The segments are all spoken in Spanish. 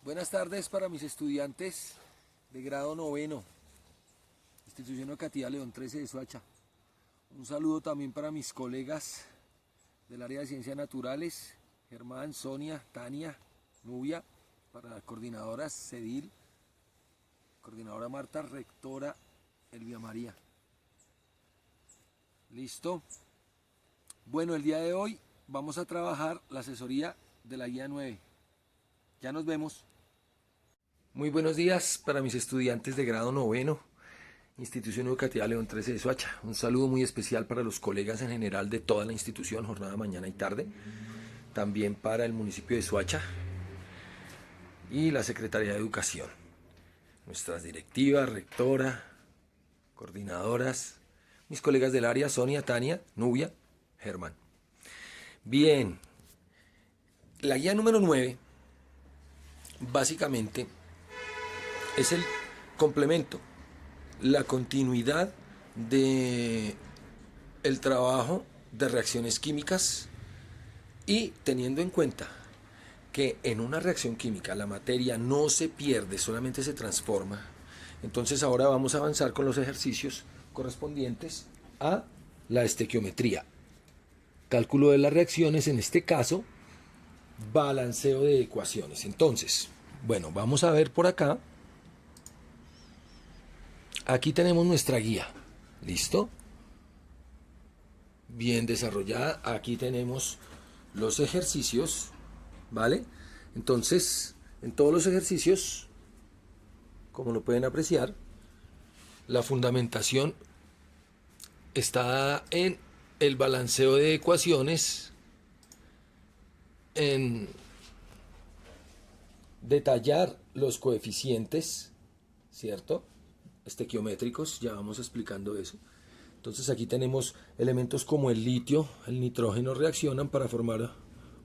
Buenas tardes para mis estudiantes de grado noveno, Institución Educativa León 13 de Soacha. Un saludo también para mis colegas del área de Ciencias Naturales, Germán, Sonia, Tania, Nubia, para las coordinadoras Cedil, coordinadora Marta, rectora Elvia María. ¿Listo? Bueno, el día de hoy vamos a trabajar la asesoría de la guía 9. Ya nos vemos. Muy buenos días para mis estudiantes de grado noveno, Institución Educativa León 13 de Soacha. Un saludo muy especial para los colegas en general de toda la institución, jornada mañana y tarde. También para el municipio de Soacha y la Secretaría de Educación. Nuestras directivas, rectora, coordinadoras, mis colegas del área, Sonia, Tania, Nubia, Germán. Bien, la guía número 9, básicamente, es el complemento, la continuidad de el trabajo de reacciones químicas y teniendo en cuenta que en una reacción química la materia no se pierde, solamente se transforma. Entonces ahora vamos a avanzar con los ejercicios correspondientes a la estequiometría. Cálculo de las reacciones, en este caso, balanceo de ecuaciones. Entonces, bueno, vamos a ver por acá. Aquí tenemos nuestra guía, ¿listo? Bien desarrollada. Aquí tenemos los ejercicios, ¿vale? Entonces, en todos los ejercicios, como lo pueden apreciar, la fundamentación está en el balanceo de ecuaciones, en detallar los coeficientes, ¿cierto? Estequiométricos, ya vamos explicando eso. Entonces aquí tenemos elementos como el litio, el nitrógeno reaccionan para formar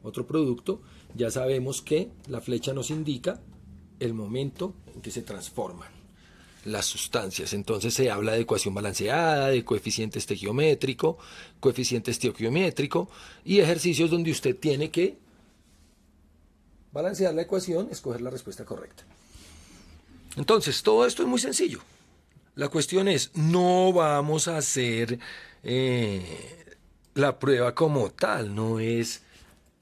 otro producto. Ya sabemos que la flecha nos indica el momento en que se transforman las sustancias. Entonces se habla de ecuación balanceada, de coeficiente estequiométrico, coeficiente estequiométrico y ejercicios donde usted tiene que balancear la ecuación, escoger la respuesta correcta. Entonces todo esto es muy sencillo. La cuestión es, no vamos a hacer la prueba como tal, no es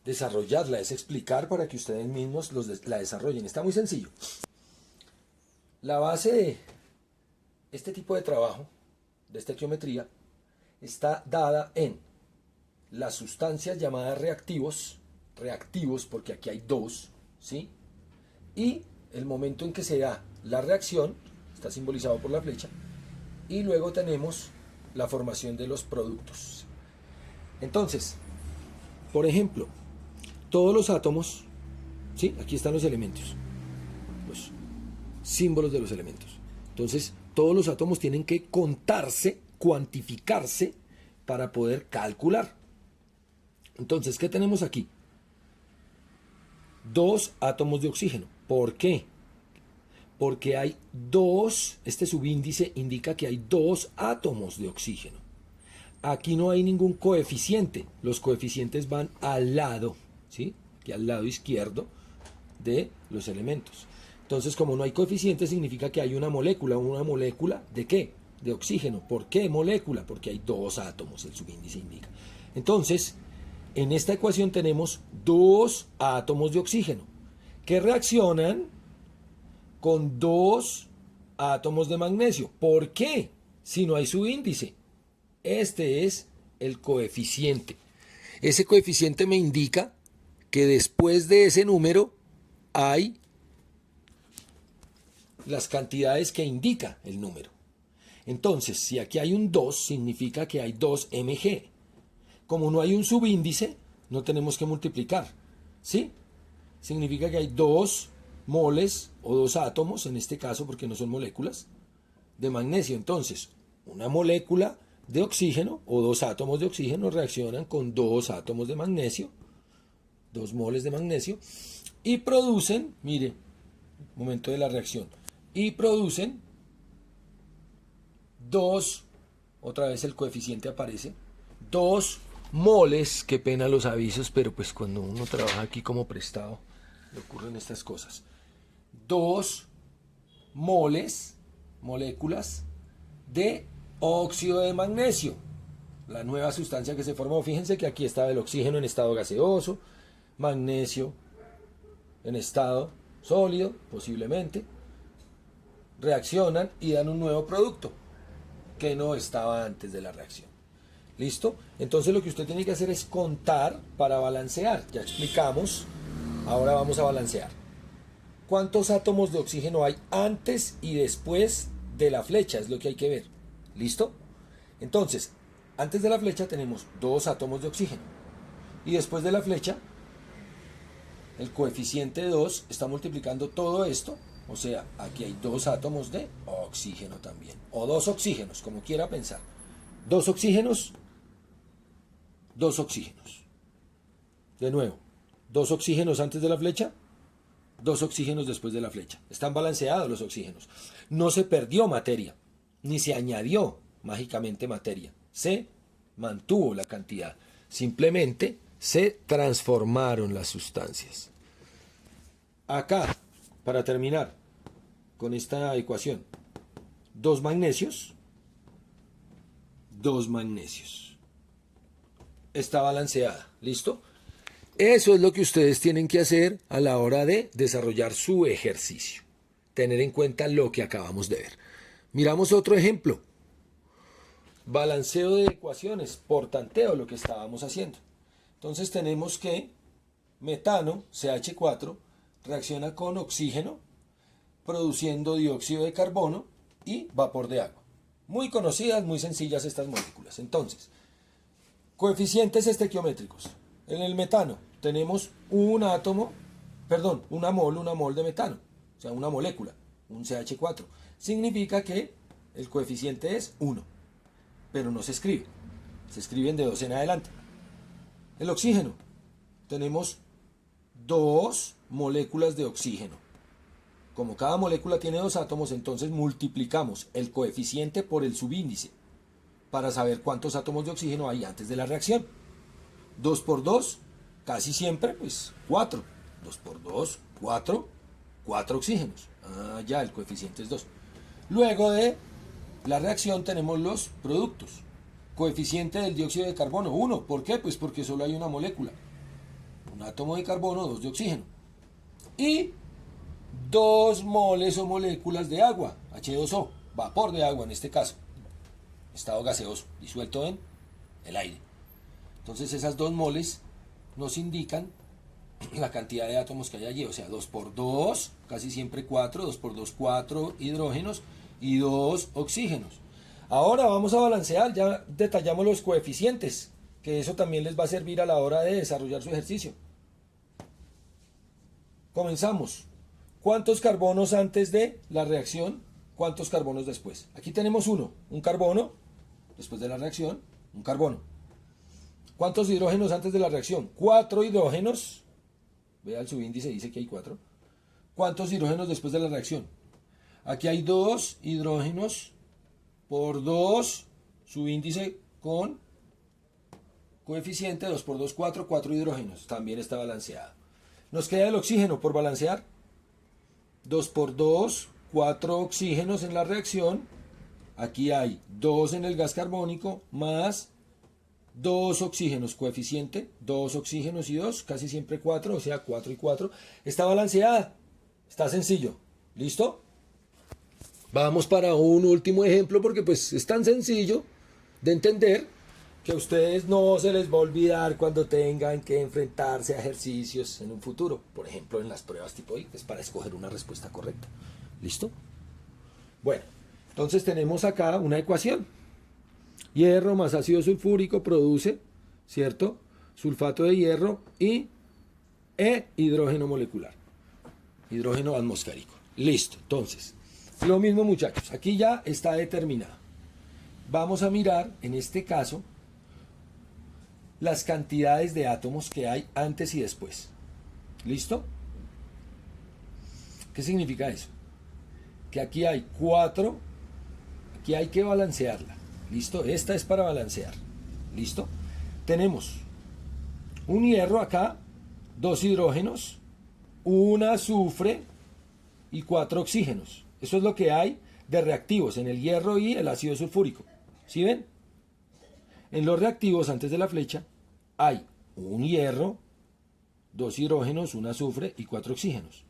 desarrollarla, es explicar para que ustedes mismos la desarrollen. Está muy sencillo. La base de este tipo de trabajo, de estequiometría, está dada en las sustancias llamadas reactivos porque aquí hay dos, ¿sí? Y el momento en que se da la reacción, está simbolizado por la flecha, y luego tenemos la formación de los productos. Entonces, por ejemplo, todos los átomos, ¿sí? Aquí están los elementos, los símbolos de los elementos. Entonces, todos los átomos tienen que contarse, cuantificarse, para poder calcular. Entonces, ¿qué tenemos aquí? 2 átomos de oxígeno. ¿Por qué? Porque hay dos, este subíndice indica que hay 2 átomos de oxígeno. Aquí no hay ningún coeficiente, los coeficientes van al lado, ¿sí? Aquí al lado izquierdo de los elementos. Entonces, como no hay coeficiente, significa que hay una molécula ¿de qué? De oxígeno. ¿Por qué molécula? Porque hay 2 átomos, el subíndice indica. Entonces, en esta ecuación tenemos 2 átomos de oxígeno que reaccionan con 2 átomos de magnesio. ¿Por qué? Si no hay subíndice. Este es el coeficiente. Ese coeficiente me indica que después de ese número hay las cantidades que indica el número. Entonces, si aquí hay un 2, significa que hay 2 mg. Como no hay un subíndice, no tenemos que multiplicar, ¿sí? Significa que hay 2 moles o 2 átomos, en este caso porque no son moléculas, de magnesio. Entonces, una molécula de oxígeno o 2 átomos de oxígeno reaccionan con 2 átomos de magnesio, 2 moles de magnesio, y producen, mire, momento de la reacción, y producen 2, otra vez el coeficiente aparece, 2 moles, qué pena los avisos, pero pues cuando uno trabaja aquí como prestado, le ocurren estas cosas. 2 moléculas de óxido de magnesio, la nueva sustancia que se formó. Fíjense que aquí estaba el oxígeno en estado gaseoso, magnesio en estado sólido, posiblemente. Reaccionan y dan un nuevo producto que no estaba antes de la reacción. ¿Listo? Entonces lo que usted tiene que hacer es contar para balancear. Ya explicamos, ahora vamos a balancear. ¿Cuántos átomos de oxígeno hay antes y después de la flecha? Es lo que hay que ver. ¿Listo? Entonces, antes de la flecha tenemos 2 átomos de oxígeno. Y después de la flecha, el coeficiente 2 está multiplicando todo esto. O sea, aquí hay 2 átomos de oxígeno también. O 2 oxígenos, como quiera pensar. 2 oxígenos, 2 oxígenos. De nuevo, 2 oxígenos antes de la flecha, 2 oxígenos después de la flecha. Están balanceados los oxígenos. No se perdió materia, ni se añadió mágicamente materia. Se mantuvo la cantidad. Simplemente se transformaron las sustancias. Acá, para terminar con esta ecuación, 2 magnesios, 2 magnesios. Está balanceada. ¿Listo? Eso es lo que ustedes tienen que hacer a la hora de desarrollar su ejercicio. Tener en cuenta lo que acabamos de ver. Miramos otro ejemplo. Balanceo de ecuaciones por tanteo, lo que estábamos haciendo. Entonces tenemos que metano, CH4, reacciona con oxígeno, produciendo dióxido de carbono y vapor de agua. Muy conocidas, muy sencillas estas moléculas. Entonces, coeficientes estequiométricos. En el metano tenemos una mol de metano, o sea, una molécula, un CH4. Significa que el coeficiente es 1, pero no se escribe. Se escriben de 2 en adelante. El oxígeno, tenemos 2 moléculas de oxígeno. Como cada molécula tiene 2 átomos, entonces multiplicamos el coeficiente por el subíndice para saber cuántos átomos de oxígeno hay antes de la reacción. 2 por 2, casi siempre, pues 4. 2 por 2, 4. 4 oxígenos. Ya, el coeficiente es 2. Luego de la reacción tenemos los productos. Coeficiente del dióxido de carbono, 1. ¿Por qué? Pues porque solo hay una molécula. Un átomo de carbono, 2 de oxígeno. Y 2 moles o moléculas de agua, H2O, vapor de agua en este caso. Estado gaseoso, disuelto en el aire. Entonces esas 2 moles nos indican la cantidad de átomos que hay allí. O sea, 2 por 2, casi siempre 4. 2 por 2, 4 hidrógenos y 2 oxígenos. Ahora vamos a balancear, ya detallamos los coeficientes, que eso también les va a servir a la hora de desarrollar su ejercicio. Comenzamos. ¿Cuántos carbonos antes de la reacción? ¿Cuántos carbonos después? Aquí tenemos uno, un carbono, después de la reacción, un carbono. ¿Cuántos hidrógenos antes de la reacción? 4 hidrógenos. Vea el subíndice, dice que hay 4. ¿Cuántos hidrógenos después de la reacción? Aquí hay 2 hidrógenos por 2, subíndice con coeficiente 2 por 2, 4, 4 hidrógenos. También está balanceado. Nos queda el oxígeno por balancear. 2 por 2, 4 oxígenos en la reacción. Aquí hay 2 en el gas carbónico más 2 oxígenos, coeficiente, 2 oxígenos y 2, casi siempre 4, o sea 4 y 4. Está balanceada, está sencillo. ¿Listo? Vamos para un último ejemplo porque pues es tan sencillo de entender que a ustedes no se les va a olvidar cuando tengan que enfrentarse a ejercicios en un futuro. Por ejemplo, en las pruebas tipo I, es para escoger una respuesta correcta. ¿Listo? Bueno, entonces tenemos acá una ecuación. Hierro más ácido sulfúrico produce, ¿cierto? Sulfato de hierro y hidrógeno molecular. Hidrógeno atmosférico. Listo. Entonces, lo mismo muchachos. Aquí ya está determinado. Vamos a mirar, en este caso, las cantidades de átomos que hay antes y después. ¿Listo? ¿Qué significa eso? Que aquí hay 4, aquí hay que balancearla. ¿Listo? Esta es para balancear. ¿Listo? Tenemos un hierro acá, 2 hidrógenos, un azufre, y 4 oxígenos. Eso es lo que hay de reactivos en el hierro y el ácido sulfúrico. ¿Sí ven? En los reactivos antes de la flecha hay un hierro, 2 hidrógenos, un azufre y 4 oxígenos.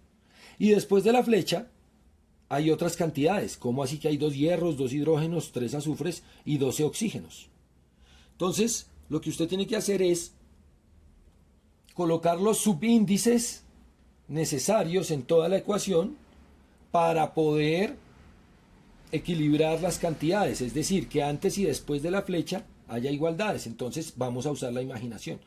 Y después de la flecha hay otras cantidades, como así que hay 2 hierros, 2 hidrógenos, 3 azufres y 12 oxígenos. Entonces, lo que usted tiene que hacer es colocar los subíndices necesarios en toda la ecuación para poder equilibrar las cantidades, es decir, que antes y después de la flecha haya igualdades. Entonces vamos a usar la imaginación.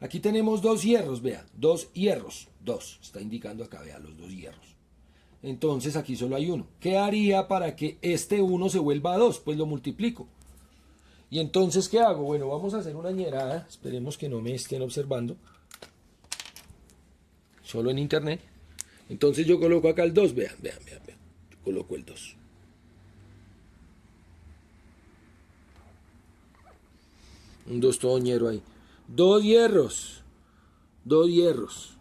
Aquí tenemos 2 hierros, vea, 2 hierros, 2, está indicando acá, vea, los 2 hierros. Entonces aquí solo hay uno. ¿Qué haría para que este 1 se vuelva 2? Pues lo multiplico. Y entonces, ¿qué hago? Bueno, vamos a hacer una ñerada, esperemos que no me estén observando, solo en internet. Entonces yo coloco acá el 2, vean, yo coloco el 2. Un 2 toñero ahí. 2 hierros. 2 hierros.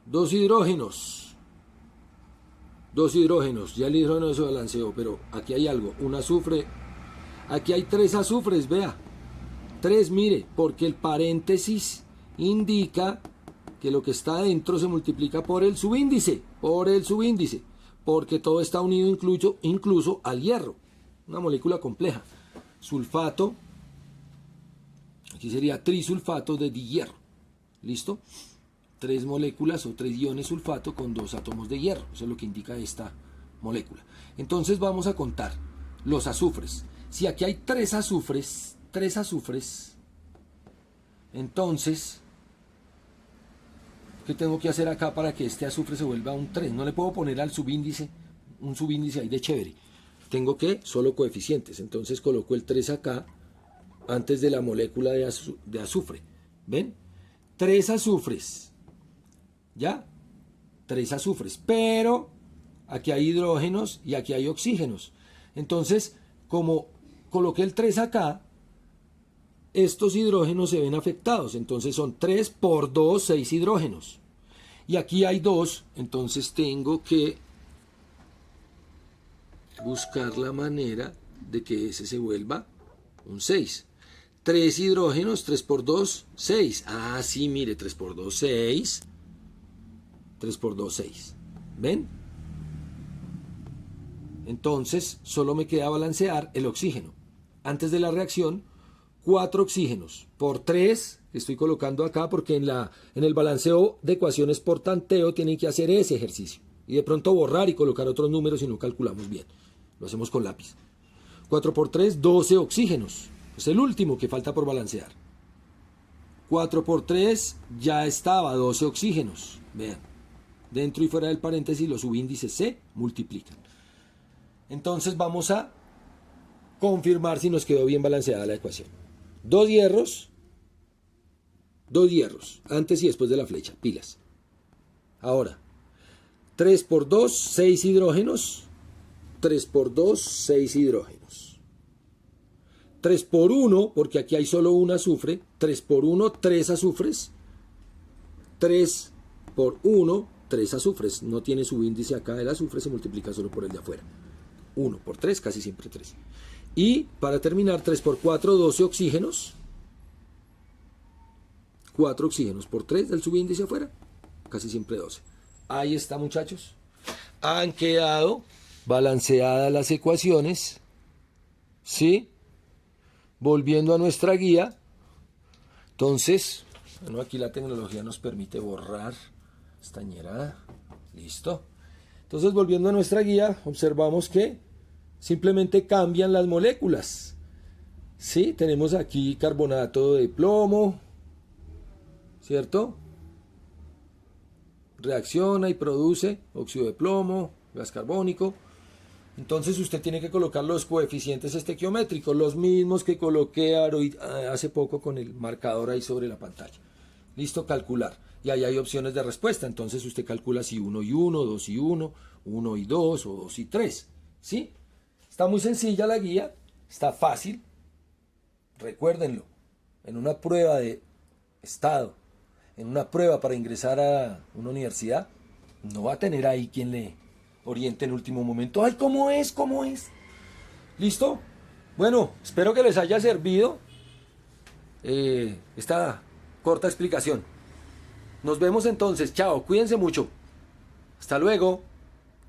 2 hidrógenos. 2 hidrógenos. Ya el hidrógeno se balanceó, pero aquí hay algo. Un azufre. Aquí hay 3 azufres, vea. 3, mire, porque el paréntesis indica que lo que está adentro se multiplica por el subíndice. Porque todo está unido incluso al hierro. Una molécula compleja. Sulfato. Aquí sería trisulfato de dihierro. ¿Listo? 3 moléculas o 3 iones sulfato con 2 átomos de hierro. Eso es lo que indica esta molécula. Entonces vamos a contar los azufres. Si aquí hay 3 azufres, entonces, ¿qué tengo que hacer acá para que este azufre se vuelva un 3? No le puedo poner al subíndice, un subíndice ahí de chévere. Tengo que solo coeficientes. Entonces coloco el 3 acá, antes de la molécula de azufre. ¿Ven? 3 azufres. ¿Ya? 3 azufres. Pero aquí hay hidrógenos y aquí hay oxígenos. Entonces, como coloqué el 3 acá, estos hidrógenos se ven afectados. Entonces son 3 por 2, 6 hidrógenos. Y aquí hay 2, entonces tengo que buscar la manera de que ese se vuelva un 6. 3 hidrógenos, 3 por 2, 6. Ah, sí, mire, 3 por 2, 6. 3 por 2, 6. ¿Ven? Entonces, solo me queda balancear el oxígeno. Antes de la reacción, 4 oxígenos por 3, que estoy colocando acá, porque en el balanceo de ecuaciones por tanteo tienen que hacer ese ejercicio. Y de pronto borrar y colocar otros números si no calculamos bien. Lo hacemos con lápiz. 4 por 3, 12 oxígenos. Es el último que falta por balancear. 4 por 3 ya estaba, 12 oxígenos. Vean, dentro y fuera del paréntesis los subíndices se multiplican. Entonces vamos a confirmar si nos quedó bien balanceada la ecuación. 2 hierros, antes y después de la flecha, pilas. Ahora, 3 por 2, 6 hidrógenos. 3 por 2, 6 hidrógenos. 3 por 1, porque aquí hay solo un azufre, 3 por 1, 3 azufres, 3 por 1, 3 azufres, no tiene subíndice acá, el azufre se multiplica solo por el de afuera, 1 por 3, casi siempre 3. Y para terminar, 3 por 4, 12 oxígenos, 4 oxígenos por 3 del subíndice afuera, casi siempre 12. Ahí está, muchachos, han quedado balanceadas las ecuaciones, ¿sí? Volviendo a nuestra guía, entonces, bueno, aquí la tecnología nos permite borrar esta ñerada, listo. Entonces, volviendo a nuestra guía, observamos que simplemente cambian las moléculas, ¿sí? Tenemos aquí carbonato de plomo, ¿cierto? Reacciona y produce óxido de plomo, gas carbónico. Entonces usted tiene que colocar los coeficientes estequiométricos, los mismos que coloqué hace poco con el marcador ahí sobre la pantalla. Listo, calcular. Y ahí hay opciones de respuesta. Entonces usted calcula si 1 y 1, 2 y 1, 1 y 2 o 2 y 3. ¿Sí? Está muy sencilla la guía, está fácil. Recuérdenlo, en una prueba de estado, en una prueba para ingresar a una universidad, no va a tener ahí quien le oriente en último momento. ¡Ay, cómo es! ¿Cómo es? ¿Listo? Bueno, espero que les haya servido esta corta explicación. Nos vemos entonces. Chao, cuídense mucho. Hasta luego.